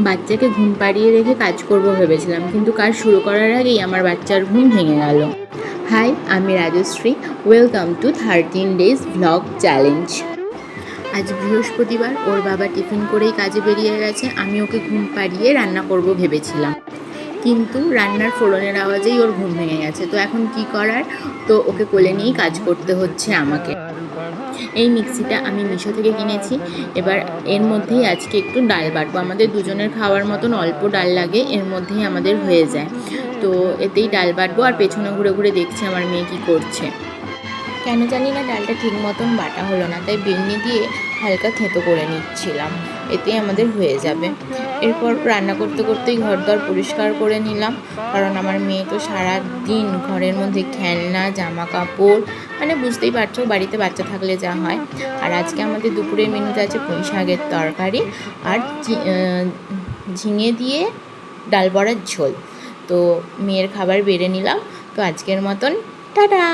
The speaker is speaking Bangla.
বাচ্চাকে ঘুম পাড়িয়ে রেখে কাজ করব ভেবেছিলাম, কিন্তু কাজ শুরু করার আগেই আমার বাচ্চার ঘুম ভেঙে গেল। হাই, আমি Rajshree. Welcome to 13 days vlog challenge. আজ বৃহস্পতিবার, ওর বাবা টিফিন করেই কাজে বেরিয়ে গেছে। আমি ওকে ঘুম পাড়িয়ে রান্না করব ভেবেছিলাম, কিন্তু রান্নার ফোড়নের আওয়াজেই ওর ঘুম ভেঙে গেছে। তো এখন কি করার, তো ওকে কোলে নিয়েই কাজ করতে হচ্ছে আমাকে। এই মিক্সিটা আমি মিশো থেকে কিনেছি। এবার এর মধ্যেই আজকে একটু ডাল বাটবো। আমাদের দুজনের খাওয়ার মতন অল্প ডাল লাগে, এর মধ্যেই আমাদের হয়ে যায়। তো এতেই ডাল বাটবো, আর পেছনে ঘুরে ঘুরে দেখছি আমার মেয়ে কী করছে। কেন জানি না ডালটা ঠিক মতন বাটা হলো না, তাই বেগনি দিয়ে হালকা থেঁতো করে নিচ্ছিলাম, এতেই আমাদের হয়ে যাবে। এরপর রান্না করতে করতেই ঘরদর পরিষ্কার করে নিলাম, কারণ আমার মেয়ে তো সারা দিন ঘরের মধ্যে খেলনা, জামা কাপড়, মানে বুঝতেই পারছো বাড়িতে বাচ্চা থাকলে যা হয়। আর আজকে আমাদের দুপুরের মেনুতে আছে পুঁই শাকের তরকারি আর ঝিঙে দিয়ে ডাল বড়ার ঝোল। তো মেয়ের খাবার বেড়ে নিলাম। তো আজকের মতন টাটা।